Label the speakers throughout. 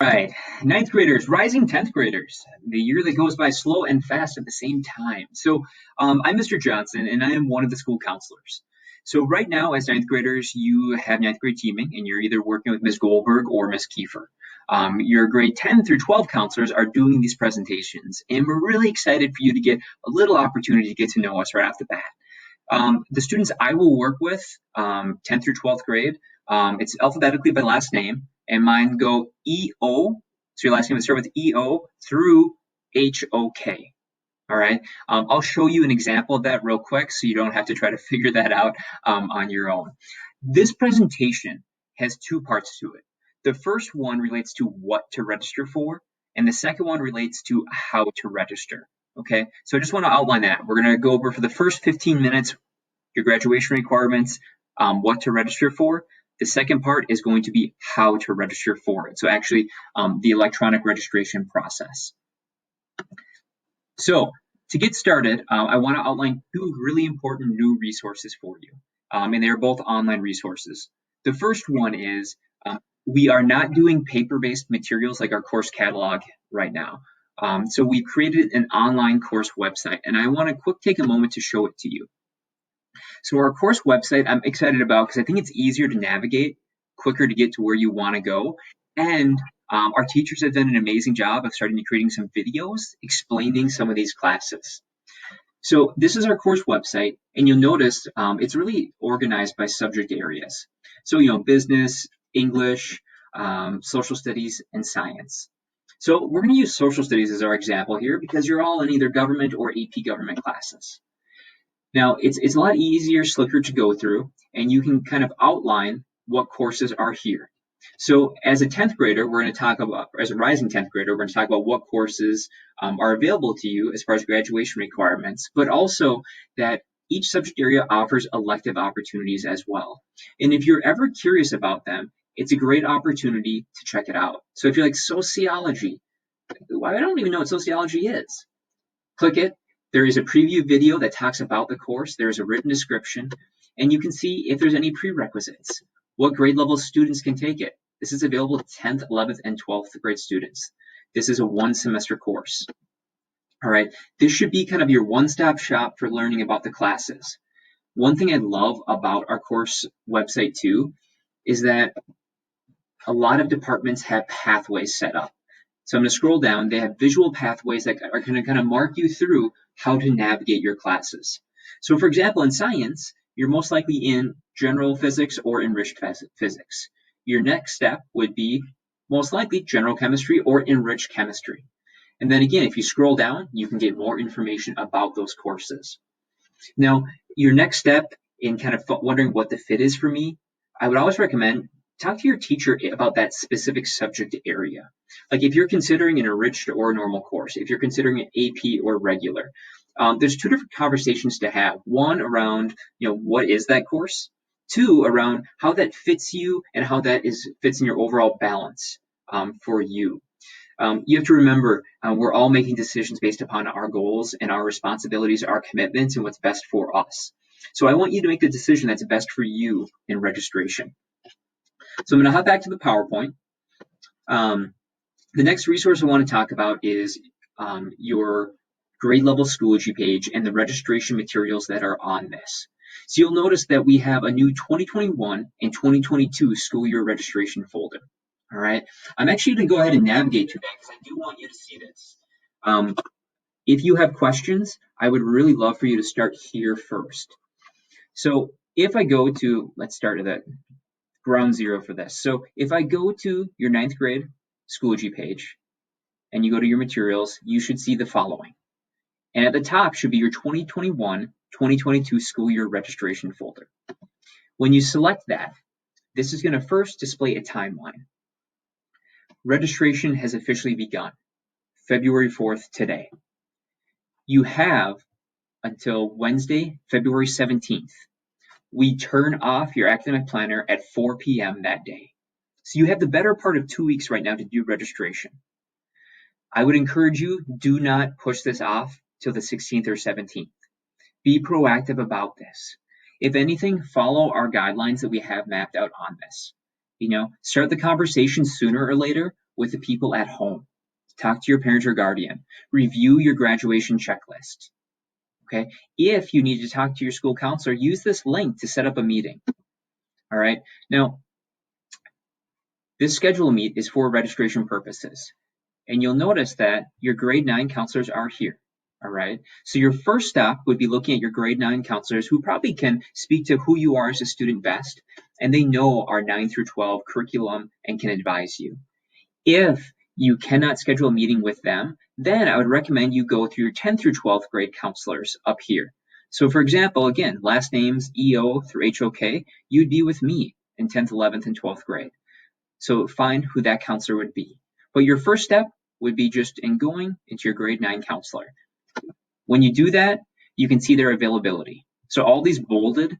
Speaker 1: Right. Ninth graders, rising 10th graders, the year that goes by slow and fast at the same time. I'm Mr. Johnson, and I am one of the school counselors. So, right now, as ninth graders, you have ninth grade teaming, and you're either working with Ms. Goldberg or Ms. Kiefer. Your grade 10 through 12 counselors are doing these presentations, and we're really excited for you to get a little opportunity to get to know us right off the bat. The students I will work with, 10th through 12th grade, it's alphabetically by last name, and mine go EO, so your last name would start with EO through HOK. All right. I'll show you an example of that real quick so you don't have to try to figure that out on your own. This presentation has two parts to it. The first one relates to what to register for, and the second one relates to how to register. Okay, so I just want to outline that. We're going to go over for the first 15 minutes your graduation requirements, what to register for. The second part is going to be how to register for it. So actually the electronic registration process. So to get started, I want to outline two really important new resources for you. And they're both online resources. The first one is we are not doing paper-based materials like our course catalog right now. So we've created an online course website, and I want to take a moment to show it to you. So our course website, I'm excited about because I think it's easier to navigate, quicker to get to where you want to go. And our teachers have done an amazing job of starting to creating some videos explaining some of these classes. So this is our course website, and you'll notice it's really organized by subject areas. So, business, English, social studies, and science. So we're going to use social studies as our example here because you're all in either government or AP government classes. Now, it's a lot easier, slicker to go through, and you can kind of outline what courses are here. So as a 10th grader, we're going to talk about, as a rising 10th grader, we're going to talk about what courses are available to you as far as graduation requirements, but also that each subject area offers elective opportunities as well. And if you're ever curious about them, it's a great opportunity to check it out. So if you're like sociology, I don't even know what sociology is. Click it. There is a preview video that talks about the course. There is a written description, and you can see if there's any prerequisites, what grade level students can take it. This is available to 10th, 11th, and 12th grade students. This is a one-semester course. All right, this should be kind of your one-stop shop for learning about the classes. One thing I love about our course website too is that a lot of departments have pathways set up. So I'm going to scroll down. They have visual pathways that are going to kind of mark you through how to navigate your classes. So for example, in science, you're most likely in general physics or enriched physics. Your next step would be most likely general chemistry or enriched chemistry. And then again, if you scroll down, you can get more information about those courses. Now, your next step in kind of wondering what the fit is for me, I would always recommend talk to your teacher about that specific subject area. Like if you're considering an enriched or normal course, if you're considering an AP or regular, there's two different conversations to have. One around, what is that course? Two, around how that fits you and how that fits in your overall balance for you. You have to remember, we're all making decisions based upon our goals and our responsibilities, our commitments, and what's best for us. So I want you to make the decision that's best for you in registration. So I'm going to hop back to the PowerPoint. The next resource I want to talk about is your grade level Schoology page and the registration materials that are on this. So you'll notice that we have a new 2021 and 2022 school year registration folder. All right. I'm actually going to go ahead and navigate to that because I do want you to see this. If you have questions, I would really love for you to start here first. So if I go to, let's start at that ground zero for this. So if I go to your ninth grade Schoology page and you go to your materials, you should see the following. And at the top should be your 2021-2022 school year registration folder. When you select that, this is going to first display a timeline. Registration has officially begun, February 4th today. You have until Wednesday, February 17th. We turn off your academic planner at 4 p.m. that day. So you have the better part of 2 weeks right now to do registration. I would encourage you, do not push this off till the 16th or 17th. Be proactive about this. If anything, follow our guidelines that we have mapped out on this. Start the conversation sooner or later with the people at home. Talk to your parent or guardian. Review your graduation checklist. Okay. If you need to talk to your school counselor, use this link to set up a meeting. All right. Now, this schedule meet is for registration purposes. And you'll notice that your grade 9 counselors are here. All right. So your first stop would be looking at your grade 9 counselors who probably can speak to who you are as a student best, and they know our 9 through 12 curriculum and can advise you. If you cannot schedule a meeting with them, then I would recommend you go through your 10 through 12th grade counselors up here. So for example, again, last names EO through HOK, you'd be with me in 10th, 11th, and 12th grade. So find who that counselor would be. But your first step would be just in going into your grade 9 counselor. When you do that, you can see their availability. So all these bolded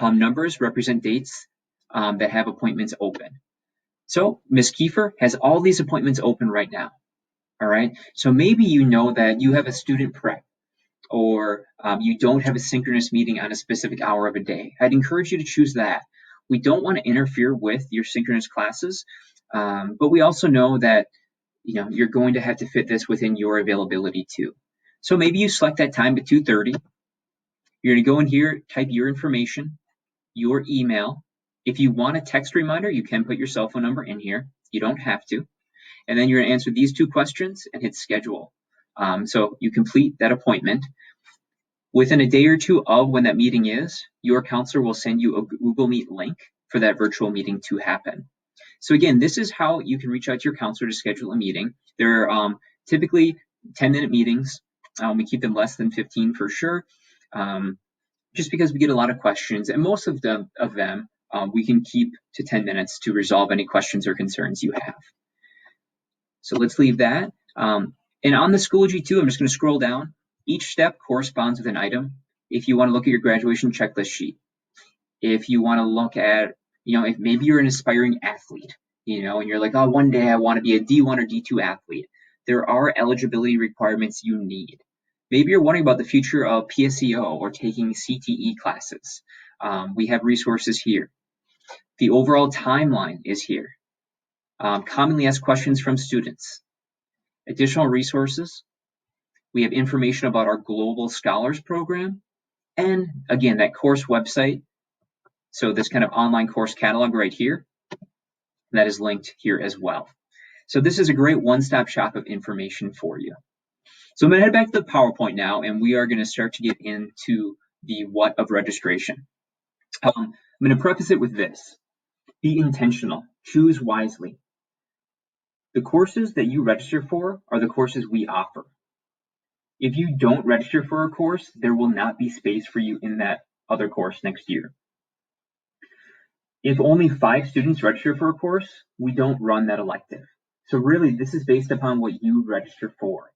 Speaker 1: numbers represent dates that have appointments open. So Ms. Kiefer has all these appointments open right now. All right. So maybe you know that you have a student prep, or you don't have a synchronous meeting on a specific hour of a day. I'd encourage you to choose that. We don't want to interfere with your synchronous classes, but we also know that you're going to have to fit this within your availability too. So maybe you select that time at 2:30. You're going to go in here, type your information, your email. If you want a text reminder, you can put your cell phone number in here. You don't have to. And then you're going to answer these 2 questions and hit schedule. So you complete that appointment. Within a day or 2 of when that meeting is, your counselor will send you a Google Meet link for that virtual meeting to happen. So again, this is how you can reach out to your counselor to schedule a meeting. They're typically 10-minute meetings. We keep them less than 15 for sure, just because we get a lot of questions, and most of them we can keep to 10 minutes to resolve any questions or concerns you have. So let's leave that. And on the Schoology 2, I'm just going to scroll down. Each step corresponds with an item. If you want to look at your graduation checklist sheet, if you want to look at, if maybe you're an aspiring athlete, and you're like, oh, one day I want to be a D1 or D2 athlete, there are eligibility requirements you need. Maybe you're wondering about the future of PSEO or taking CTE classes. We have resources here. The overall timeline is here. Commonly asked questions from students. Additional resources. We have information about our Global Scholars Program. And again, that course website. So this kind of online course catalog right here, that is linked here as well. So this is a great one-stop shop of information for you. So I'm going to head back to the PowerPoint now, and we are going to start to get into the what of registration. I'm going to preface it with this. Be intentional. Choose wisely. The courses that you register for are the courses we offer. If you don't register for a course, there will not be space for you in that other course next year. If only 5 students register for a course, we don't run that elective. So really, this is based upon what you register for.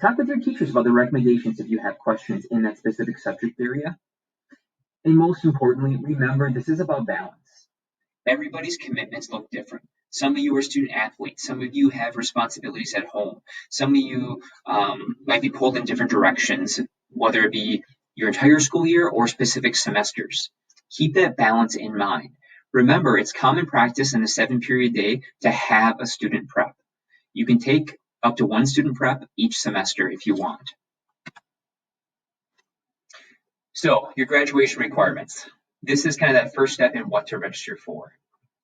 Speaker 1: Talk with your teachers about the recommendations if you have questions in that specific subject area. And most importantly, remember, this is about balance. Everybody's commitments look different. Some of you are student athletes. Some of you have responsibilities at home. Some of you might be pulled in different directions, whether it be your entire school year or specific semesters. Keep that balance in mind. Remember, it's common practice in a 7-period day to have a student prep. You can take up to 1 student prep each semester if you want. So, your graduation requirements. This is kind of that first step in what to register for.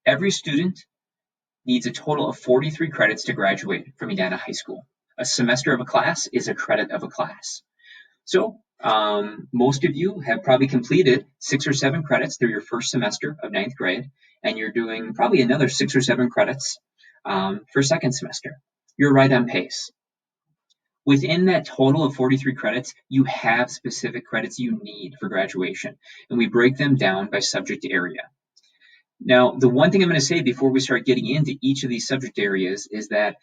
Speaker 1: Every student needs a total of 43 credits to graduate from Edina High School. A semester of a class is a credit of a class. So most of you have probably completed 6 or 7 credits through your first semester of 9th grade, and you're doing probably another 6 or 7 credits for second semester. You're right on pace. Within that total of 43 credits, you have specific credits you need for graduation, and we break them down by subject area. Now, the one thing I'm going to say before we start getting into each of these subject areas is that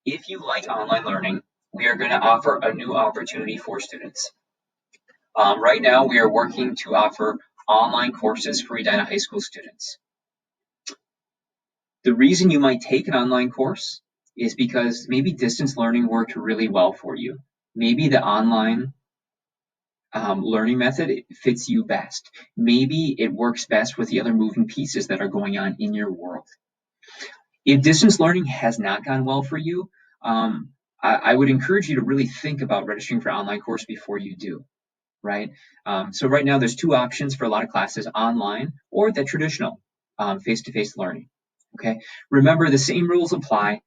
Speaker 1: if you like online learning, we are going to offer a new opportunity for students. Right now, we are working to offer online courses for Edina High School students. The reason you might take an online course is because maybe distance learning worked really well for you. Maybe the online learning method fits you best. Maybe it works best with the other moving pieces that are going on in your world. If distance learning has not gone well for you, I would encourage you to really think about registering for online course before you do, right? So right now there's two options for a lot of classes, online or the traditional face-to-face learning, okay? Remember, the same rules apply.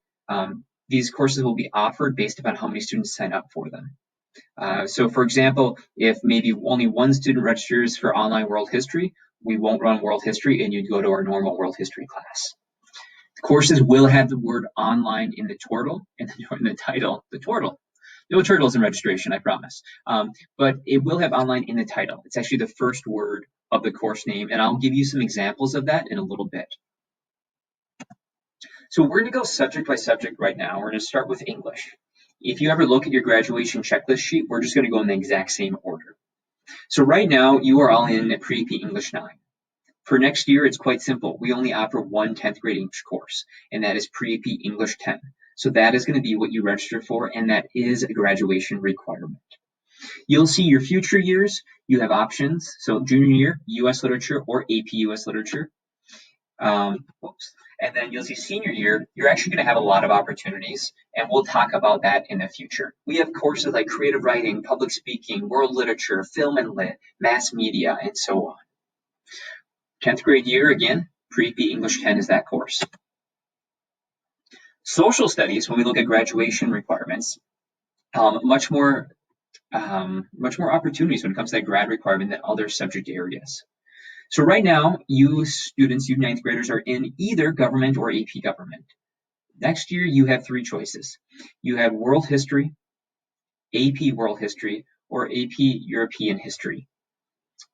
Speaker 1: These courses will be offered based upon how many students sign up for them. So for example, if maybe only one student registers for online world history, we won't run world history and you'd go to our normal world history class. Courses will have the word online in the title, the turtle. No turtles in registration, I promise. But it will have online in the title. It's actually the first word of the course name, and I'll give you some examples of that in a little bit. So we're going to go subject by subject right now. We're going to start with English. If you ever look at your graduation checklist sheet, we're just going to go in the exact same order. So right now, you are all in Pre-AP English 9. For next year, it's quite simple. We only offer one 10th grade English course, and that is Pre-AP English 10. So that is going to be what you register for, and that is a graduation requirement. You'll see your future years, you have options. So junior year, US Literature or AP US Literature. And then you'll see senior year, you're actually going to have a lot of opportunities, and we'll talk about that in the future. We have courses like creative writing, public speaking, world literature, film and lit, mass media, and so on. 10th grade year, again, Pre-AP English 10 is that course. Social studies, when we look at graduation requirements, much more opportunities when it comes to that grad requirement than other subject areas. So right now, you students, you 9th graders, are in either government or AP government. Next year, you have three choices. You have world history, AP world history, or AP European history.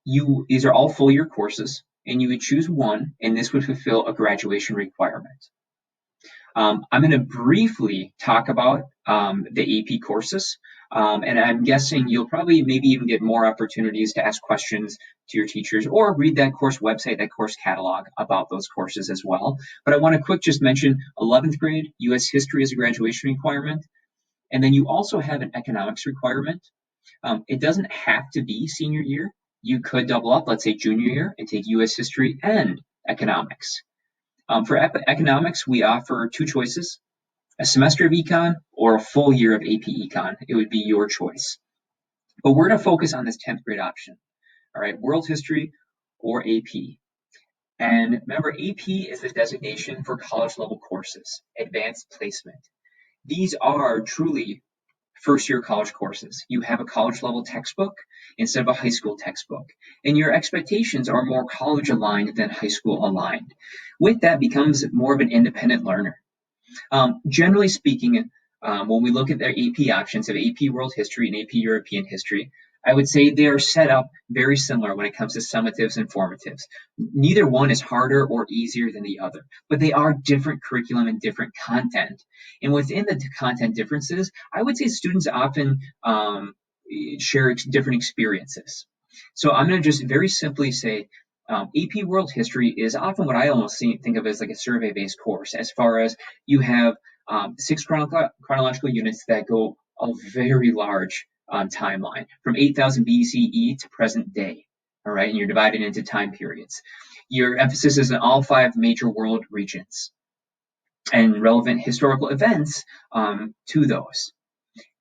Speaker 1: These are all full year courses, and you would choose one, and this would fulfill a graduation requirement. I'm going to briefly talk about the AP courses, and I'm guessing you'll probably maybe even get more opportunities to ask questions to your teachers or read that course website, that course catalog about those courses as well. But I want to quick just mention 11th grade US history is a graduation requirement, and then you also have an economics requirement. It doesn't have to be senior year. You could double up, let's say junior year, and take US history and economics. For economics, we offer two choices, a semester of econ or a full year of AP econ. It would be your choice. But we're going to focus on this 10th grade option. All right, world history or AP. And remember, AP is the designation for college level courses, advanced placement. These are truly first year college courses. You have a college level textbook instead of a high school textbook, and your expectations are more college aligned than high school aligned. With that becomes more of an independent learner. Generally speaking, when we look at their AP options of AP World History and AP European History, I would say they are set up very similar when it comes to summatives and formatives. Neither one is harder or easier than the other, but they are different curriculum and different content. And within the content differences, I would say students often share different experiences. So I'm going to just very simply say AP World History is often what I almost think of as like a survey-based course, as far as you have 6 chronological units that go a very large timeline from 8000 BCE to present day. All right, and you're divided into time periods. Your emphasis is on all 5 major world regions and relevant historical events to those.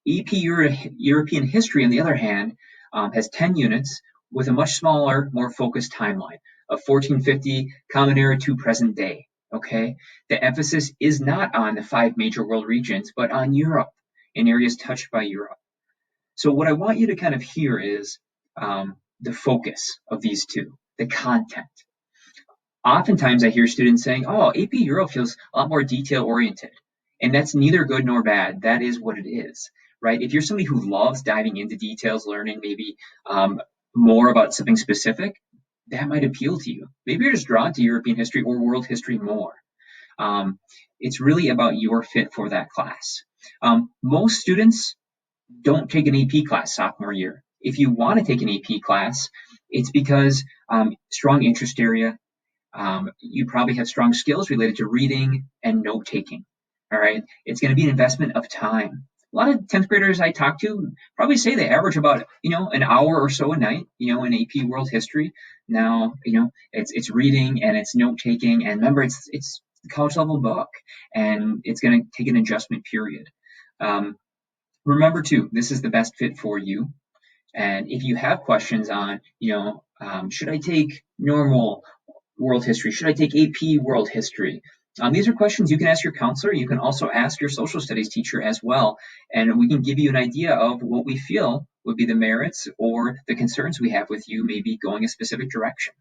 Speaker 1: AP European History, on the other hand, has 10 units with a much smaller, more focused timeline of 1450 Common Era to present day. Okay, the emphasis is not on the 5 major world regions, but on Europe and areas touched by Europe. So what I want you to kind of hear is the focus of these two, the content. Oftentimes I hear students saying, oh, AP Euro feels a lot more detail oriented. And that's neither good nor bad. That is what it is, right? If you're somebody who loves diving into details, learning maybe more about something specific, that might appeal to you. Maybe you're just drawn to European history or world history more. It's really about your fit for that class. Most students don't take an AP class sophomore year. If you want to take an AP class, it's because strong interest area, you probably have strong skills related to reading and note taking. All right. It's going to be an investment of time. A lot of 10th graders I talk to probably say they average about, an hour or so a night, in AP World History. Now, it's reading and it's note taking. And remember, it's college level book, and it's going to take an adjustment period. Remember too, this is the best fit for you. And if you have questions on, should I take normal world history? Should I take AP world history? These are questions you can ask your counselor. You can also ask your social studies teacher as well. And we can give you an idea of what we feel would be the merits or the concerns we have with you maybe going a specific direction.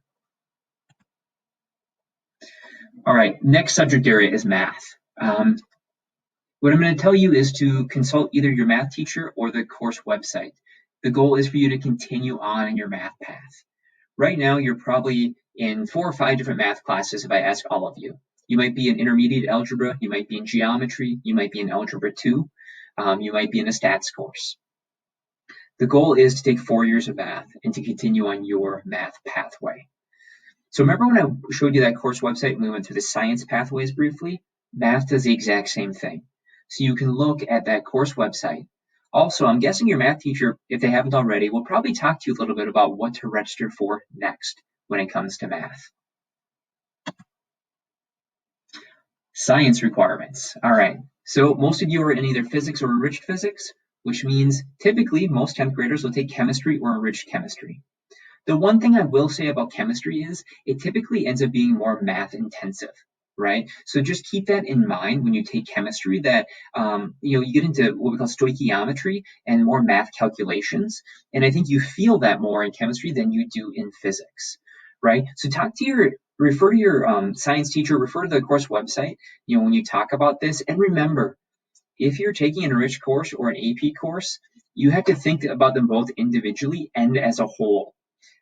Speaker 1: All right, next subject area is math. What I'm going to tell you is to consult either your math teacher or the course website. The goal is for you to continue on in your math path. Right now, you're probably in 4 or 5 different math classes if I ask all of you. You might be in intermediate algebra, you might be in geometry, you might be in algebra 2, you might be in a stats course. The goal is to take 4 years of math and to continue on your math pathway. So remember when I showed you that course website and we went through the science pathways briefly? Math does the exact same thing. So you can look at that course website. Also, I'm guessing your math teacher, if they haven't already, will probably talk to you a little bit about what to register for next when it comes to math. Science requirements. All right. So most of you are in either physics or enriched physics, which means typically most 10th graders will take chemistry or enriched chemistry. The one thing I will say about chemistry is it typically ends up being more math intensive, right? So just keep that in mind when you take chemistry that, you get into what we call stoichiometry and more math calculations. And I think you feel that more in chemistry than you do in physics, right? So refer to your science teacher, refer to the course website, when you talk about this. And remember, if you're taking an enriched course or an AP course, you have to think about them both individually and as a whole.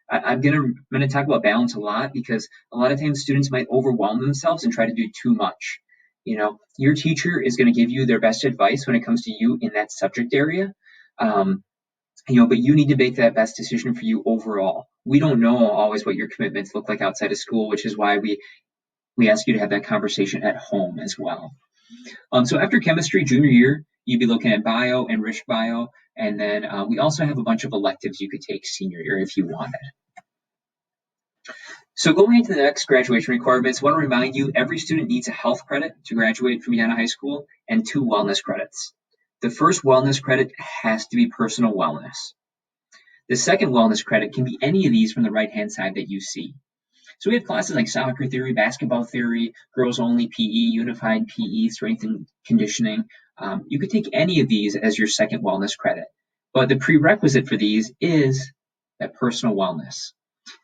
Speaker 1: I'm gonna talk about balance a lot because a lot of times students might overwhelm themselves and try to do too much. Your teacher is going to give you their best advice when it comes to you in that subject area. But you need to make that best decision for you overall. We don't know always what your commitments look like outside of school, which is why we ask you to have that conversation at home as well. So after chemistry, junior year, you'd be looking at bio, enriched bio, and then we also have a bunch of electives you could take senior year if you wanted. So going into the next graduation requirements, I want to remind you every student needs a health credit to graduate from Edina High School and 2 wellness credits. The first wellness credit has to be personal wellness. The second wellness credit can be any of these from the right-hand side that you see. So we have classes like soccer theory, basketball theory, girls only PE, unified PE, strength and conditioning. You could take any of these as your second wellness credit, but the prerequisite for these is that personal wellness.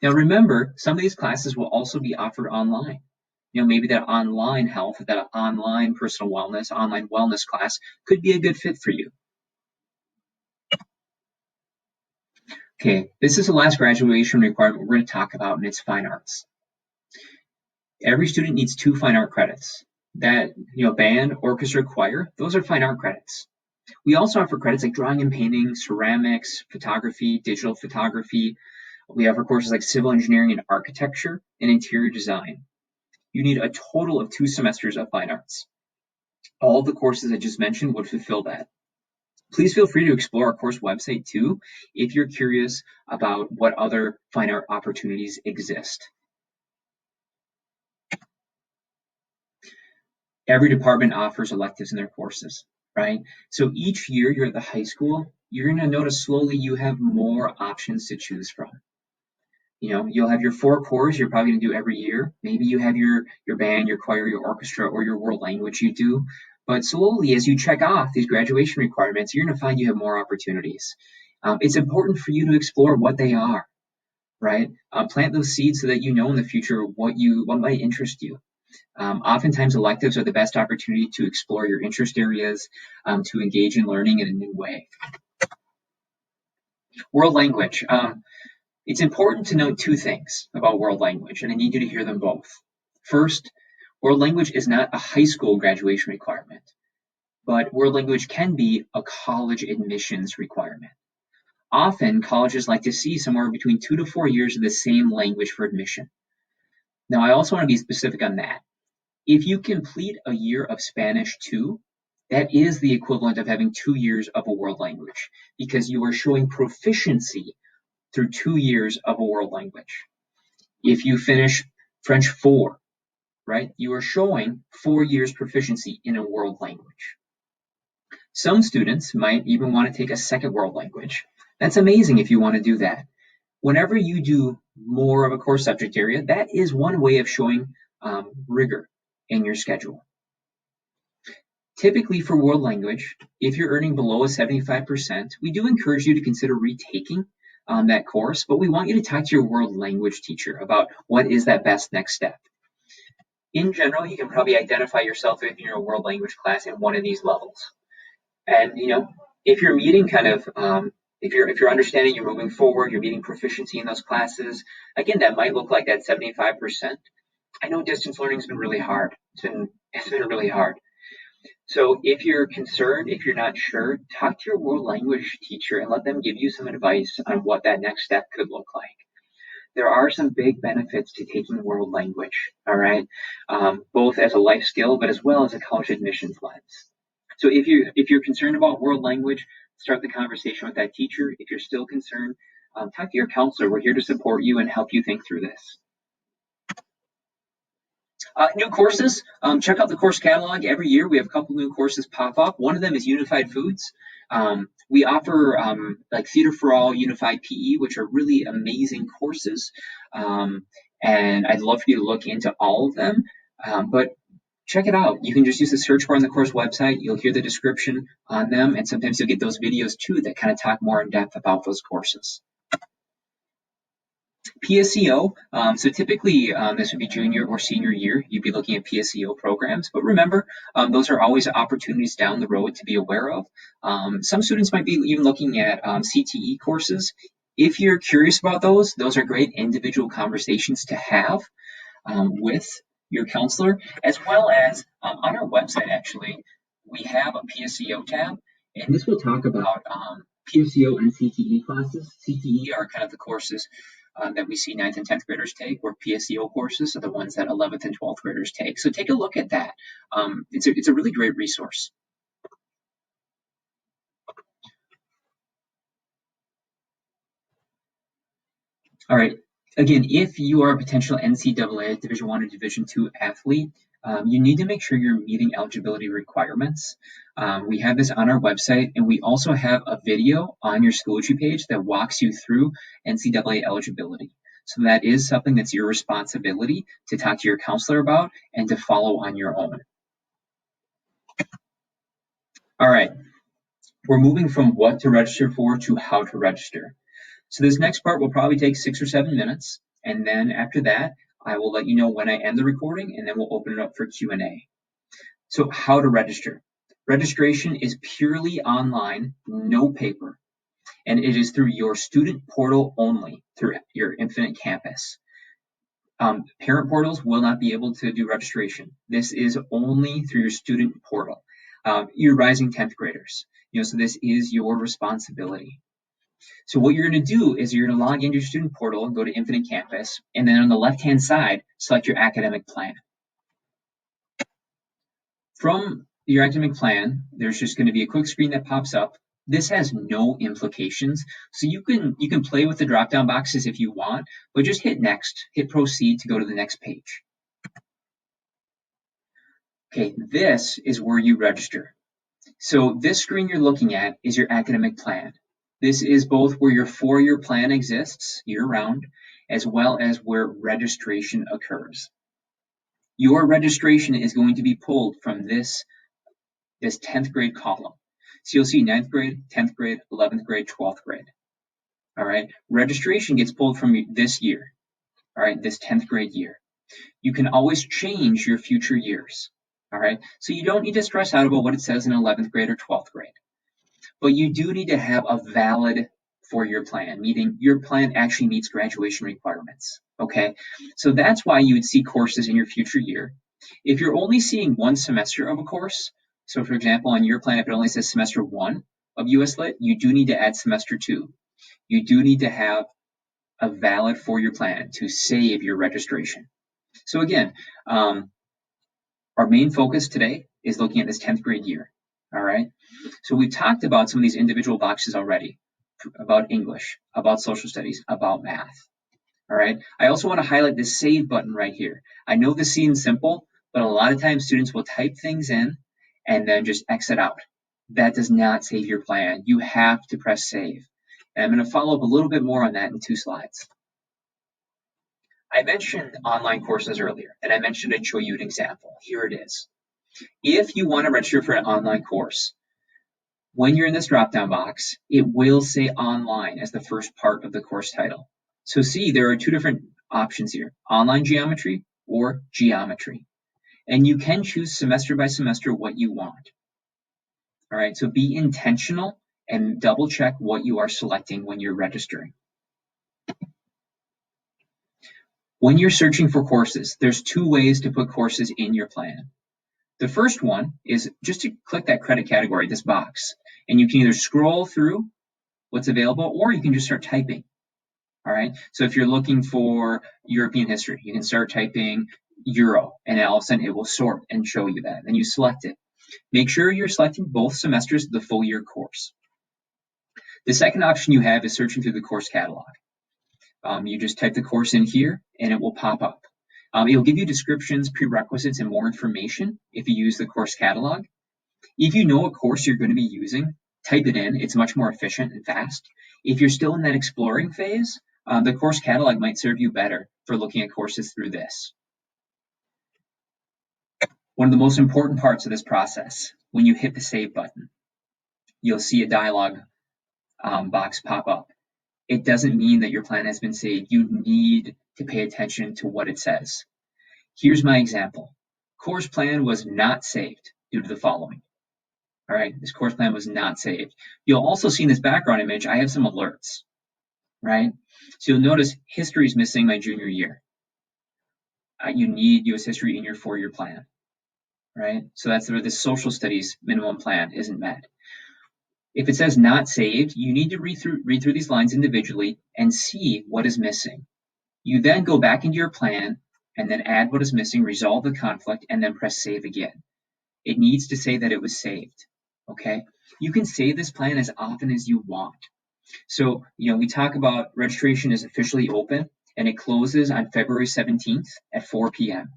Speaker 1: Now remember, some of these classes will also be offered online. Maybe that online health, that online personal wellness, online wellness class could be a good fit for you. Okay, this is the last graduation requirement we're going to talk about, and it's fine arts. Every student needs 2 fine art credits. That, band, orchestra, choir, those are fine art credits. We also offer credits like drawing and painting, ceramics, photography, digital photography. We offer courses like civil engineering and architecture and interior design. You need a total of 2 semesters of fine arts. All the courses I just mentioned would fulfill that. Please feel free to explore our course website too if you're curious about what other fine art opportunities exist. Every department offers electives in their courses, right? So each year you're at the high school, you're going to notice slowly you have more options to choose from. You'll have your 4 cores you're probably going to do every year. Maybe you have your band, your choir, your orchestra, or your world language you do. But slowly, as you check off these graduation requirements, you're going to find you have more opportunities. It's important for you to explore what they are, right? Plant those seeds so that you know in the future what might interest you. Oftentimes, electives are the best opportunity to explore your interest areas, to engage in learning in a new way. World language. It's important to note 2 things about world language, and I need you to hear them both. First, world language is not a high school graduation requirement, but world language can be a college admissions requirement. Often, colleges like to see somewhere between 2 to 4 years of the same language for admission. Now, I also want to be specific on that. If you complete a year of Spanish 2, that is the equivalent of having 2 years of a world language because you are showing proficiency through 2 years of a world language. If you finish French 4, right? You are showing 4 years proficiency in a world language. Some students might even want to take a second world language. That's amazing if you want to do that. Whenever you do more of a course subject area, that is one way of showing rigor in your schedule. Typically for world language, if you're earning below a 75%, we do encourage you to consider retaking that course, but we want you to talk to your world language teacher about what is that best next step. In general, you can probably identify yourself in your world language class in one of these levels. And if you're meeting if you're understanding you're moving forward, you're meeting proficiency in those classes, again, that might look like that 75%. I know distance learning has been really hard. It's been really hard. So if you're concerned, if you're not sure, talk to your world language teacher and let them give you some advice on what that next step could look like. There are some big benefits to taking world language, all right, both as a life skill, but as well as a college admissions lens. So if you're concerned about world language, start the conversation with that teacher. If you're still concerned, talk to your counselor. We're here to support you and help you think through this. New courses, check out the course catalog. Every year we have a couple new courses pop up. One of them is Unified Foods. We offer like Theater for All, Unified PE, which are really amazing courses. And I'd love for you to look into all of them. But check it out. You can just use the search bar on the course website. You'll hear the description on them. And sometimes you'll get those videos too that kind of talk more in depth about those courses. PSEO, so typically this would be junior or senior year, you'd be looking at PSEO programs, but remember, those are always opportunities down the road to be aware of. Some students might be even looking at CTE courses. If you're curious about those are great individual conversations to have with your counselor, as well as on our website, actually, we have a PSEO tab, and this will talk about PSEO and CTE classes. CTE are kind of the courses that we see 9th and 10th graders take, where PSEO courses are the ones that 11th and 12th graders take. So take a look at that. It's a really great resource. All right. Again, if you are a potential NCAA Division I or Division II athlete, you need to make sure you're meeting eligibility requirements. We have this on our website, and we also have a video on your Schoology page that walks you through NCAA eligibility. So that is something that's your responsibility to talk to your counselor about and to follow on your own. All right, we're moving from what to register for to how to register. So this next part will probably take 6 or 7 minutes, and then after that, I will let you know when I end the recording, and then we'll open it up for Q&A. So how to register. Registration is purely online, no paper, and it is through your student portal only, through your Infinite Campus. Parent portals will not be able to do registration. This is only through your student portal. You're rising 10th graders, so this is your responsibility. So what you're going to do is you're going to log into your student portal and go to Infinite Campus, and then on the left-hand side, select your academic plan. From your academic plan, there's just going to be a quick screen that pops up. This has no implications, so you can play with the drop-down boxes if you want, but just hit next, hit proceed to go to the next page. Okay, this is where you register. So this screen you're looking at is your academic plan. This is both where your 4-year plan exists year-round, as well as where registration occurs. Your registration is going to be pulled from this 10th grade column. So you'll see 9th grade, 10th grade, 11th grade, 12th grade. All right, registration gets pulled from this year, all right, this 10th grade year. You can always change your future years, all right? So you don't need to stress out about what it says in 11th grade or 12th grade. But you do need to have a valid 4-year plan, meaning your plan actually meets graduation requirements, okay? So that's why you would see courses in your future year. If you're only seeing one semester of a course, so for example, on your plan, if it only says semester 1 of US Lit, you do need to add semester 2. You do need to have a valid 4-year plan to save your registration. So again, our main focus today is looking at this 10th grade year, all right? So we've talked about some of these individual boxes already, about English, about social studies, about math, All right. I also want to highlight the save button right here. I know this seems simple, but a lot of times students will type things in and then just exit out. That does not save your plan. You have to press save. And I'm going to follow up a little bit more on that in 2 slides. I mentioned online courses earlier, and I mentioned I'd show you an example. Here it is. If you want to register for an online course, when you're in this drop-down box, it will say online as the first part of the course title. So see, there are 2 different options here, online geometry or geometry. And you can choose semester by semester what you want. All right, so be intentional and double check what you are selecting when you're registering. When you're searching for courses, there's 2 ways to put courses in your plan. The first one is just to click that credit category, this box, and you can either scroll through what's available or you can just start typing. All right, so if you're looking for European history, you can start typing Euro, and all of a sudden it will sort and show you that. Then you select it. Make sure you're selecting both semesters of the full year course. The second option you have is searching through the course catalog. You just type the course in here and it will pop up. It'll give you descriptions, prerequisites, and more information if you use the course catalog. If you know what course you're going to be using, type it in. It's much more efficient and fast. If you're still in that exploring phase, the course catalog might serve you better for looking at courses through this. One of the most important parts of this process, when you hit the save button, you'll see a dialog box pop up. It doesn't mean that your plan has been saved. You need to pay attention to what it says. Here's my example. Course plan was not saved due to the following. All right, this course plan was not saved. You'll also see in this background image, I have some alerts, right? So you'll notice history is missing my junior year. You need US history in your 4-year plan, right? So that's where the social studies minimum plan isn't met. If it says not saved, you need to read through these lines individually and see what is missing. You then go back into your plan and then add what is missing, resolve the conflict, and then press save again. It needs to say that it was saved, okay? You can save this plan as often as you want. So, we talk about registration is officially open and it closes on February 17th at 4 p.m.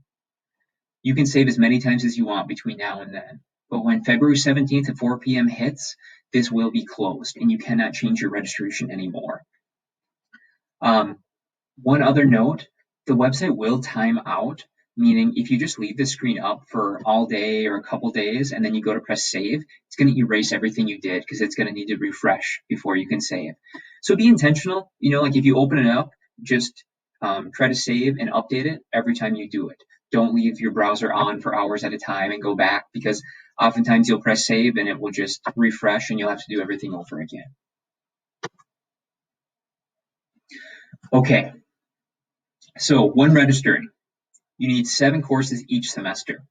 Speaker 1: You can save as many times as you want between now and then. But when February 17th at 4 p.m. hits, this will be closed and you cannot change your registration anymore. One other note, the website will time out, meaning if you just leave the screen up for all day or a couple days and then you go to press save, it's going to erase everything you did because it's going to need to refresh before you can save. So be intentional. Like if you open it up, just try to save and update it every time you do it. Don't leave your browser on for hours at a time and go back because oftentimes you'll press save and it will just refresh and you'll have to do everything over again. Okay, so when registering, you need 7 courses each semester.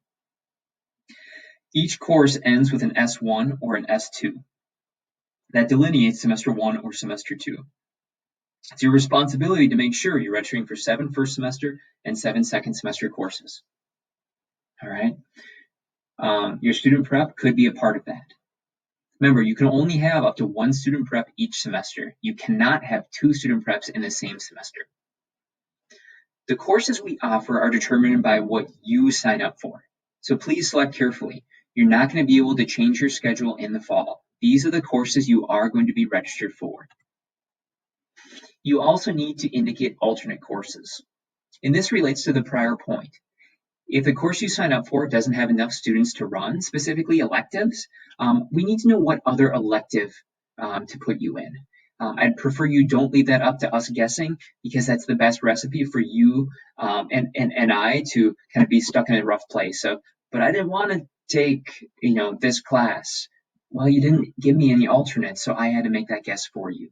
Speaker 1: Each course ends with an S1 or an S2. That delineates semester 1 or semester 2. It's your responsibility to make sure you're registering for 7 first semester and 7 second semester courses. All right. Your student prep could be a part of that. Remember, you can only have up to 1 student prep each semester. You cannot have 2 student preps in the same semester. The courses we offer are determined by what you sign up for. So please select carefully. You're not going to be able to change your schedule in the fall. These are the courses you are going to be registered for. You also need to indicate alternate courses. And this relates to the prior point. If the course you sign up for doesn't have enough students to run, specifically electives, we need to know what other elective to put you in. I'd prefer you don't leave that up to us guessing because that's the best recipe for you and I to kind of be stuck in a rough place. So, but I didn't want to take, this class. Well, you didn't give me any alternates, so I had to make that guess for you.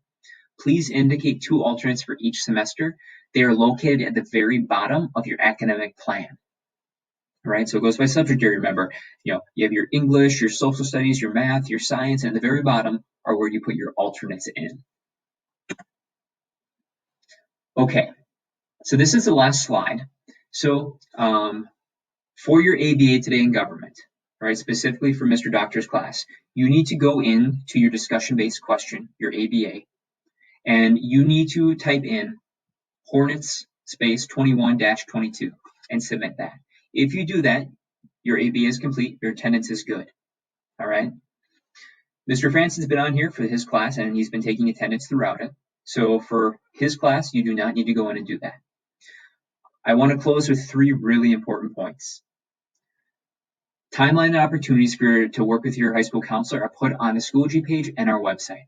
Speaker 1: Please indicate 2 alternates for each semester. They are located at the very bottom of your academic plan. All right, so it goes by subject area, remember. You have your English, your social studies, your math, your science, and at the very bottom are where you put your alternates in. Okay, so this is the last slide. So for your ABA Today in Government, right, specifically for Mr. Doctor's class, you need to go into your discussion-based question, your ABA, and you need to type in Hornets space 21-22 and submit that. If you do that, your AB is complete, your attendance is good. All right. Mr. Franson's been on here for his class and he's been taking attendance throughout it. So for his class, you do not need to go in and do that. I want to close with 3 really important points. Timeline and opportunities to work with your high school counselor are put on the Schoology page and our website.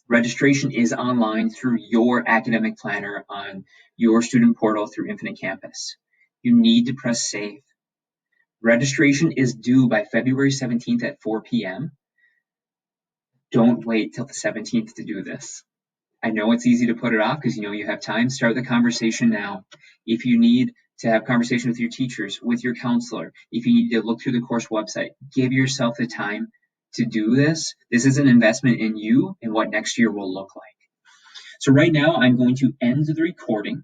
Speaker 1: Registration is online through your academic planner on your student portal through Infinite Campus. You need to press save. Registration is due by February 17th at 4 p.m. Don't wait till the 17th to do this. I know it's easy to put it off because you know you have time. Start the conversation now. If you need to have conversation with your teachers, with your counselor, if you need to look through the course website, give yourself the time to do this. This is an investment in you and what next year will look like. So right now I'm going to end the recording